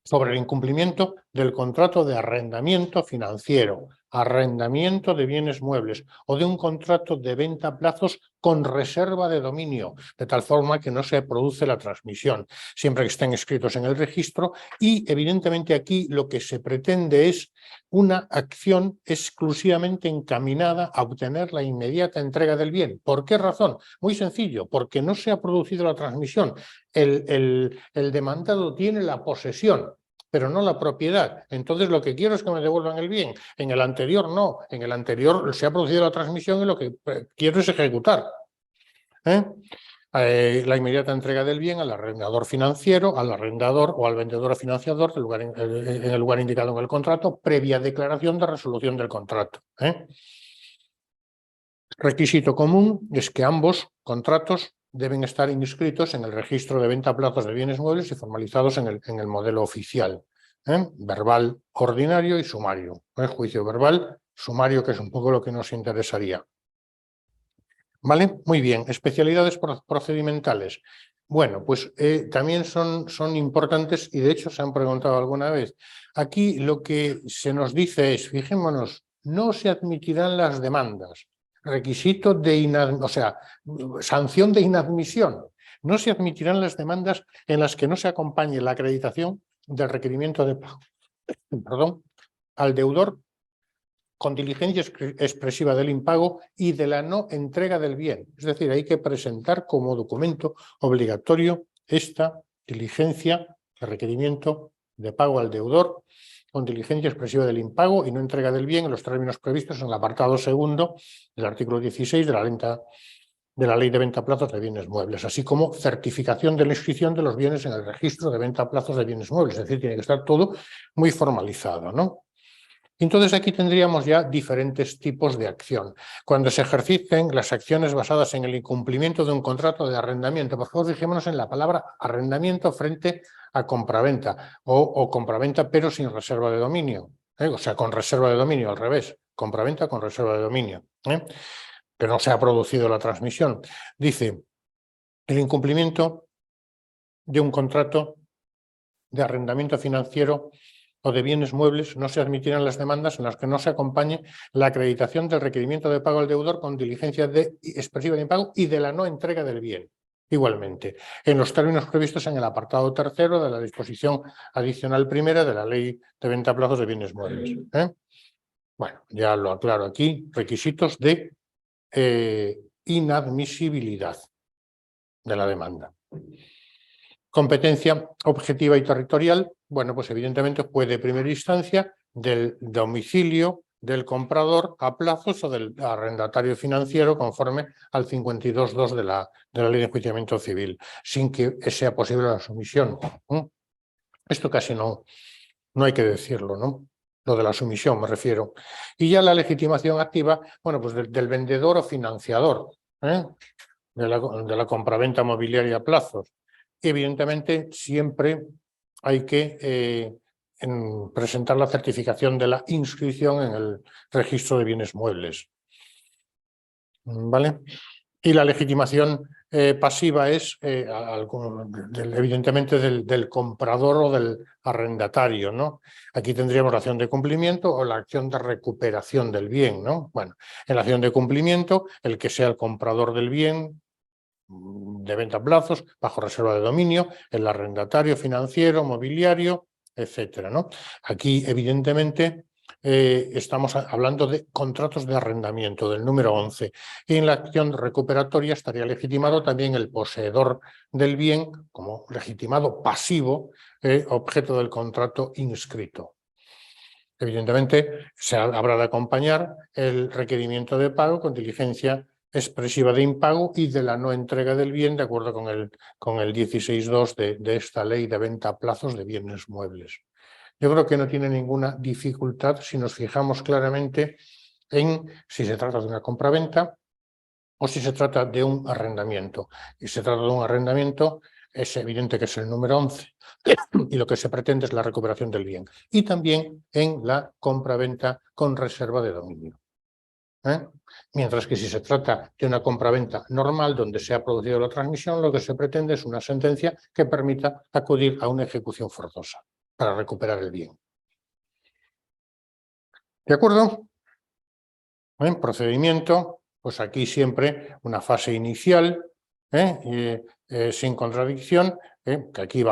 sobre el incumplimiento del contrato de arrendamiento financiero, arrendamiento de bienes muebles o de un contrato de venta a plazos con reserva de dominio, de tal forma que no se produce la transmisión, siempre que estén escritos en el registro. Y evidentemente aquí lo que se pretende es una acción exclusivamente encaminada a obtener la inmediata entrega del bien. ¿Por qué razón? Muy sencillo, porque no se ha producido la transmisión. El demandado tiene la posesión, pero no la propiedad. Entonces lo que quiero es que me devuelvan el bien. En el anterior no. En el anterior se ha producido la transmisión y lo que quiero es ejecutar. La inmediata entrega del bien al arrendador financiero, al arrendador o al vendedor o financiador en el lugar indicado en el contrato, previa declaración de resolución del contrato. Requisito común es que ambos contratos deben estar inscritos en el registro de venta a plazos de bienes muebles y formalizados en el modelo oficial. Verbal ordinario y sumario. Juicio verbal, sumario, que es un poco lo que nos interesaría. ¿Vale? Muy bien. Especialidades procedimentales. Bueno, pues también son importantes y de hecho se han preguntado alguna vez. Aquí lo que se nos dice es, fijémonos, no se admitirán las demandas. Requisito de sanción de inadmisión. No se admitirán las demandas en las que no se acompañe la acreditación del requerimiento de pago, al deudor con diligencia expresiva del impago y de la no entrega del bien. Es decir, hay que presentar como documento obligatorio esta diligencia de requerimiento de pago al deudor con diligencia expresiva del impago y no entrega del bien en los términos previstos en el apartado segundo del artículo 16 de la Ley de Venta a Plazos de Bienes Muebles, así como certificación de la inscripción de los bienes en el registro de venta a plazos de bienes muebles. Es decir, tiene que estar todo muy formalizado, ¿no? Entonces aquí tendríamos ya diferentes tipos de acción. Cuando se ejerciten las acciones basadas en el incumplimiento de un contrato de arrendamiento, por favor fijémonos en la palabra arrendamiento frente a compraventa o compraventa pero sin reserva de dominio, o sea, con reserva de dominio, al revés, compraventa con reserva de dominio, pero no se ha producido la transmisión. Dice, el incumplimiento de un contrato de arrendamiento financiero o de bienes muebles no se admitirán las demandas en las que no se acompañe la acreditación del requerimiento de pago al deudor con diligencia expresiva de impago y de la no entrega del bien. Igualmente, en los términos previstos en el apartado tercero de la disposición adicional primera de la Ley de Venta a Plazos de Bienes Muebles. Bueno, ya lo aclaro aquí, requisitos de inadmisibilidad de la demanda. Competencia objetiva y territorial, bueno, pues evidentemente fue de primera instancia del domicilio del comprador a plazos o del arrendatario financiero conforme al 52.2 de la Ley de Enjuiciamiento Civil, sin que sea posible la sumisión. Esto casi no hay que decirlo, ¿no? Lo de la sumisión me refiero. Y ya la legitimación activa, bueno, pues del vendedor o financiador, de la compraventa mobiliaria a plazos. Evidentemente, siempre hay que presentar la certificación de la inscripción en el registro de bienes muebles. ¿Vale? Y la legitimación pasiva es, evidentemente, del comprador o del arrendatario, ¿no? Aquí tendríamos la acción de cumplimiento o la acción de recuperación del bien, ¿no? Bueno, en la acción de cumplimiento, el que sea el comprador del bien de venta a plazos, bajo reserva de dominio, el arrendatario financiero, mobiliario, etcétera, ¿no? Aquí, evidentemente, estamos hablando de contratos de arrendamiento, del número 11. Y en la acción recuperatoria estaría legitimado también el poseedor del bien como legitimado pasivo, objeto del contrato inscrito. Evidentemente, habrá de acompañar el requerimiento de pago con diligencia expresiva de impago y de la no entrega del bien, de acuerdo con el 16.2 de esta ley de venta a plazos de bienes muebles. Yo creo que no tiene ninguna dificultad si nos fijamos claramente en si se trata de una compraventa o si se trata de un arrendamiento. Y si se trata de un arrendamiento, es evidente que es el número 11 y lo que se pretende es la recuperación del bien. Y también en la compraventa con reserva de dominio. Mientras que si se trata de una compraventa normal donde se ha producido la transmisión, lo que se pretende es una sentencia que permita acudir a una ejecución forzosa para recuperar el bien. ¿De acuerdo? Procedimiento, pues aquí siempre una fase inicial, sin contradicción, que aquí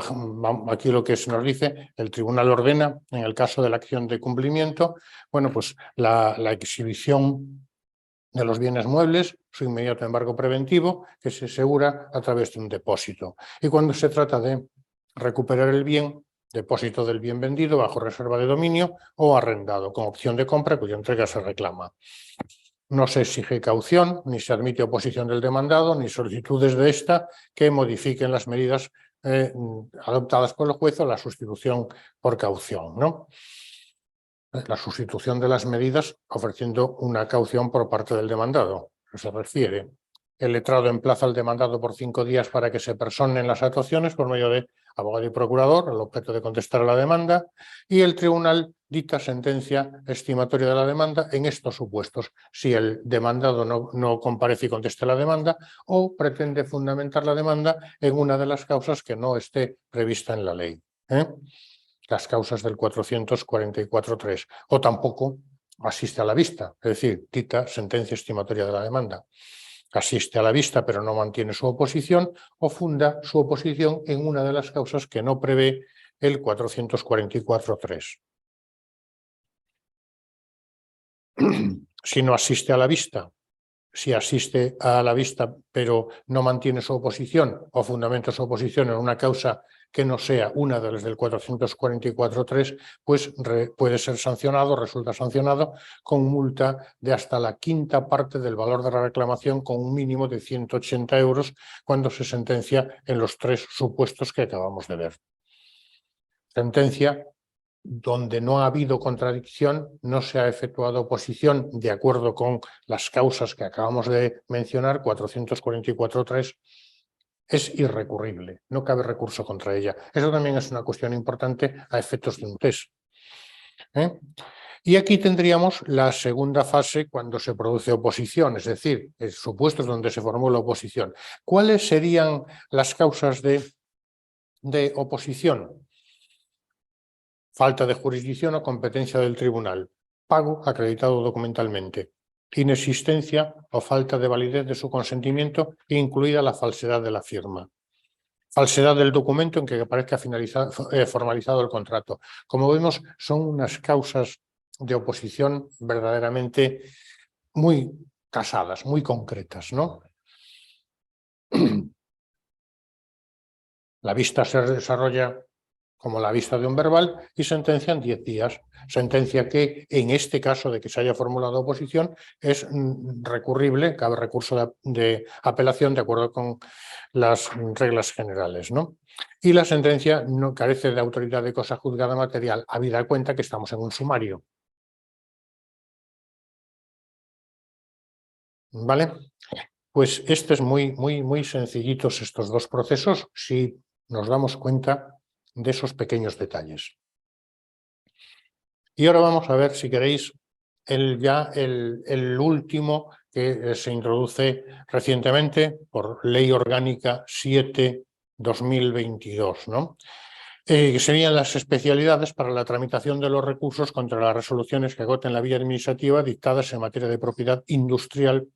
lo que se nos dice, el tribunal ordena, en el caso de la acción de cumplimiento, bueno, pues la exhibición de los bienes muebles, su inmediato embargo preventivo, que se asegura a través de un depósito. Y cuando se trata de recuperar el bien, depósito del bien vendido bajo reserva de dominio o arrendado, con opción de compra cuya entrega se reclama. No se exige caución, ni se admite oposición del demandado, ni solicitudes de esta que modifiquen las medidas adoptadas por el juez o la sustitución por caución, ¿no? La sustitución de las medidas ofreciendo una caución por parte del demandado. Se refiere. El letrado emplaza al demandado por 5 días para que se personen las actuaciones por medio de abogado y procurador, al objeto de contestar a la demanda, y el tribunal dicta sentencia estimatoria de la demanda en estos supuestos, si el demandado no comparece y contesta la demanda o pretende fundamentar la demanda en una de las causas que no esté prevista en la ley. Las causas del 444.3, o tampoco asiste a la vista, es decir, dicta sentencia estimatoria de la demanda. Asiste a la vista pero no mantiene su oposición o funda su oposición en una de las causas que no prevé el 444.3. Si no asiste a la vista, si asiste a la vista pero no mantiene su oposición o fundamenta su oposición en una causa que no sea una de las del 444.3, pues puede ser sancionado, resulta sancionado con multa de hasta la quinta parte del valor de la reclamación, con un mínimo de 180 euros cuando se sentencia en los 3 supuestos que acabamos de ver. Sentencia donde no ha habido contradicción, no se ha efectuado oposición de acuerdo con las causas que acabamos de mencionar, 444.3, es irrecurrible, no cabe recurso contra ella. Eso también es una cuestión importante a efectos de un test. Y aquí tendríamos la segunda fase cuando se produce oposición, es decir, supuestos donde se formula oposición. ¿Cuáles serían las causas de oposición? Falta de jurisdicción o competencia del tribunal, pago acreditado documentalmente, inexistencia o falta de validez de su consentimiento, incluida la falsedad de la firma, falsedad del documento en que aparezca formalizado el contrato. Como vemos, son unas causas de oposición verdaderamente muy casadas, muy concretas, ¿no? La vista se desarrolla como la vista de un verbal y sentencia en 10 días. Sentencia que, en este caso de que se haya formulado oposición, es recurrible, cabe recurso de apelación de acuerdo con las reglas generales, ¿no? Y la sentencia no carece de autoridad de cosa juzgada material, habida cuenta que estamos en un sumario. ¿Vale? Pues este es muy sencillitos estos dos procesos si nos damos cuenta de esos pequeños detalles. Y ahora vamos a ver, si queréis, el último que se introduce recientemente por Ley Orgánica 7/2022, ¿no? Que serían las especialidades para la tramitación de los recursos contra las resoluciones que agoten la vía administrativa dictadas en materia de propiedad industrial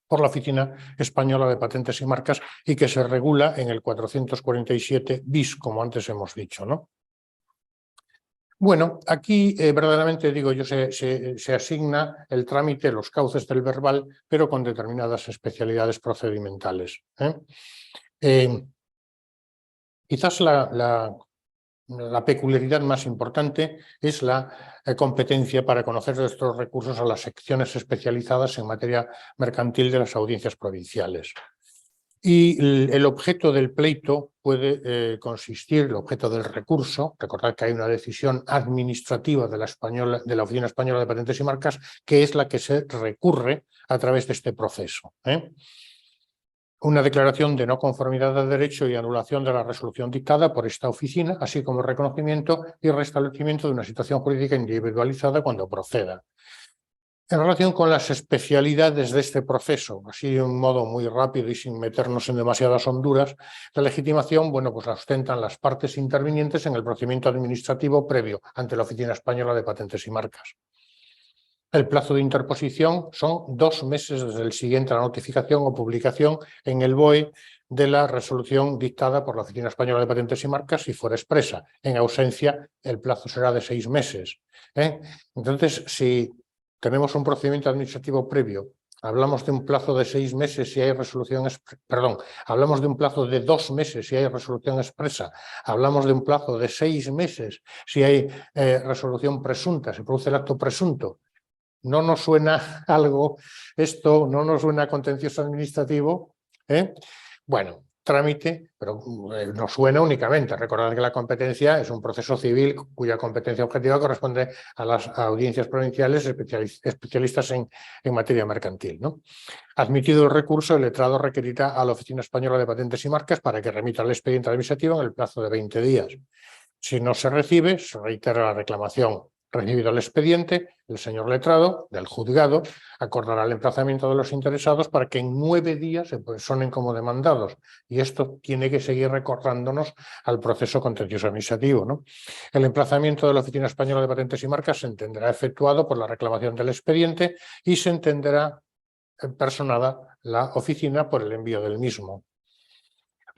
por la Oficina Española de Patentes y Marcas y que se regula en el 447 bis, como antes hemos dicho, ¿no? Bueno, aquí verdaderamente, digo yo, se asigna el trámite, los cauces del verbal, pero con determinadas especialidades procedimentales. Quizás la peculiaridad más importante es la competencia para conocer estos recursos a las secciones especializadas en materia mercantil de las audiencias provinciales. Y el objeto del pleito puede consistir, el objeto del recurso, recordad que hay una decisión administrativa de la Oficina Española de Patentes y Marcas, que es la que se recurre a través de este proceso. Una declaración de no conformidad de derecho y anulación de la resolución dictada por esta oficina, así como el reconocimiento y restablecimiento de una situación jurídica individualizada cuando proceda. En relación con las especialidades de este proceso, así de un modo muy rápido y sin meternos en demasiadas honduras, la legitimación, bueno, pues la ostentan las partes intervinientes en el procedimiento administrativo previo ante la Oficina Española de Patentes y Marcas. El plazo de interposición son 2 meses desde el siguiente a la notificación o publicación en el BOE de la resolución dictada por la Oficina Española de Patentes y Marcas si fuera expresa. En ausencia, el plazo será de 6 meses. Entonces, si tenemos un procedimiento administrativo previo, hablamos de un plazo de 6 meses si hay resolución, hablamos de un plazo de 2 meses si hay resolución expresa, hablamos de un plazo de 6 meses si hay resolución presunta, se produce el acto presunto. ¿No nos suena algo esto? ¿No nos suena contencioso administrativo? Bueno, trámite, pero no suena únicamente. Recordad que la competencia es un proceso civil cuya competencia objetiva corresponde a las audiencias provinciales especialistas en materia mercantil, ¿no? Admitido el recurso, el letrado requerirá a la Oficina Española de Patentes y Marcas para que remita el expediente administrativo en el plazo de 20 días. Si no se recibe, se reitera la reclamación. Recibido el expediente, el señor letrado del juzgado acordará el emplazamiento de los interesados para que en 9 días se personen como demandados. Y esto tiene que seguir recordándonos al proceso contencioso administrativo, ¿no? El emplazamiento de la Oficina Española de Patentes y Marcas se entenderá efectuado por la reclamación del expediente y se entenderá personada la oficina por el envío del mismo.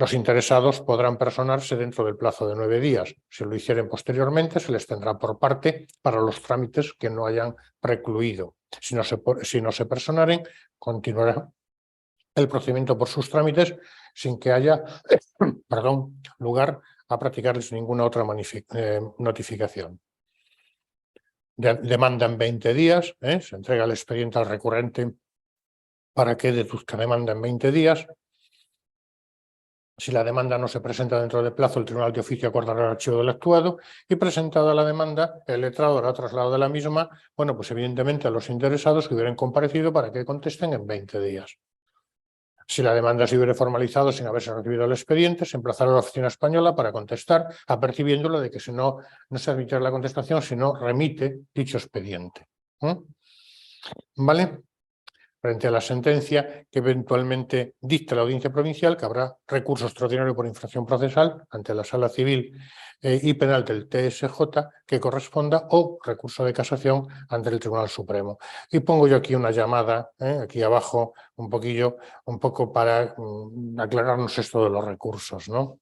Los interesados podrán personarse dentro del plazo de 9 días. Si lo hicieren posteriormente, se les tendrá por parte para los trámites que no hayan precluido. Si no se personaren, continuará el procedimiento por sus trámites sin que haya lugar a practicarles ninguna otra notificación. Demanda en 20 días, se entrega el expediente al recurrente para que deduzca demanda en 20 días. Si la demanda no se presenta dentro del plazo, el Tribunal de Oficio acordará el archivo del actuado y, presentada la demanda, el letrado hará traslado de la misma, bueno, pues evidentemente a los interesados que hubieran comparecido para que contesten en 20 días. Si la demanda se hubiera formalizado sin haberse recibido el expediente, se emplazará a la Oficina Española para contestar, apercibiéndolo de que si no se admite la contestación, si no remite dicho expediente. ¿Vale? Frente a la sentencia que eventualmente dicte la audiencia provincial, que habrá recurso extraordinario por infracción procesal ante la Sala Civil y Penal del TSJ que corresponda, o recurso de casación ante el Tribunal Supremo. Y pongo yo aquí una llamada, aquí abajo, un poco para aclararnos esto de los recursos, ¿no?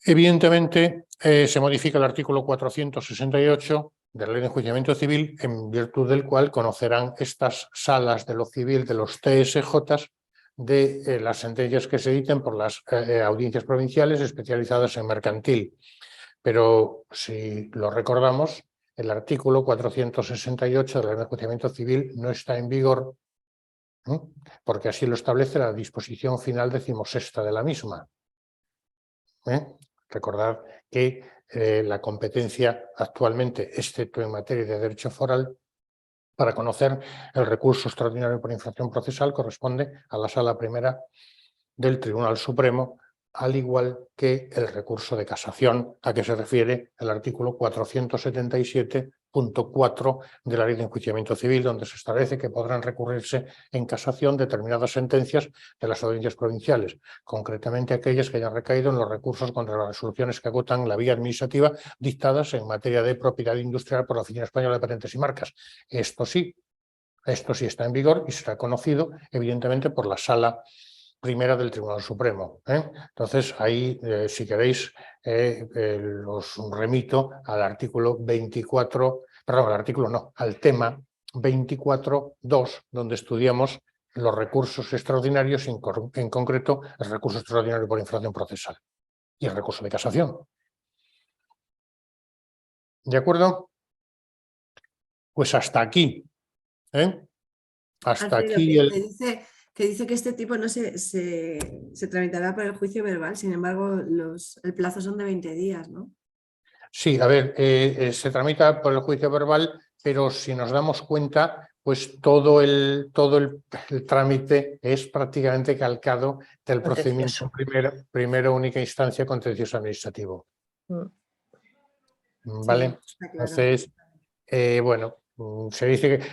Evidentemente, se modifica el artículo 468 de la Ley de Enjuiciamiento Civil, en virtud del cual conocerán estas salas de lo civil de los TSJ de las sentencias que se editen por las audiencias provinciales especializadas en mercantil. Pero si lo recordamos, el artículo 468 de la Ley de Enjuiciamiento Civil no está en vigor, porque así lo establece la disposición final 16ª de la misma. Recordad que la competencia actualmente, excepto en materia de derecho foral, Para conocer el recurso extraordinario por infracción procesal corresponde a la Sala Primera del Tribunal Supremo, al igual que el recurso de casación, a que se refiere el artículo 477.4 de la Ley de Enjuiciamiento Civil, donde se establece que podrán recurrirse en casación determinadas sentencias de las audiencias provinciales, concretamente aquellas que hayan recaído en los recursos contra las resoluciones que agotan la vía administrativa dictadas en materia de propiedad industrial por la Oficina Española de Patentes y Marcas. Esto sí está en vigor y será conocido, evidentemente, por la Sala Primera del Tribunal Supremo. Entonces, ahí, si queréis, os remito al artículo 24, perdón, al artículo no, al tema 24.2, donde estudiamos los recursos extraordinarios, en concreto el recurso extraordinario por infracción procesal y el recurso de casación. ¿De acuerdo? Pues hasta aquí. Hasta Alfredo, aquí que dice que este tipo no se tramitará por el juicio verbal, sin embargo, el plazo son de 20 días, ¿no? Sí, a ver, se tramita por el juicio verbal, pero si nos damos cuenta, pues todo el trámite es prácticamente calcado del procedimiento primero única instancia contencioso administrativo. ¿Vale? Sí, está claro. Entonces, bueno, se dice que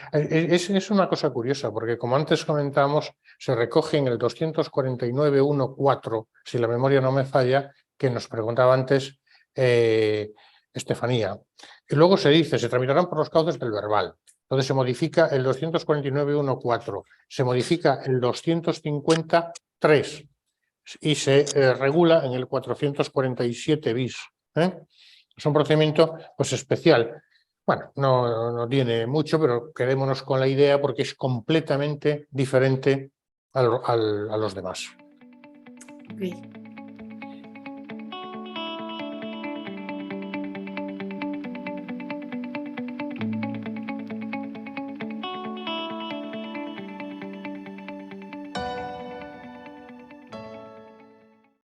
es una cosa curiosa, porque como antes comentábamos, se recoge en el 249.1.4, si la memoria no me falla, que nos preguntaba antes Estefanía. Y luego se dice, se tramitarán por los cauces del verbal. Entonces se modifica el 249.1.4, se modifica el 250.3 y se regula en el 447 bis. Es un procedimiento pues especial. Bueno, no tiene mucho, pero quedémonos con la idea porque es completamente diferente a los demás. Ok.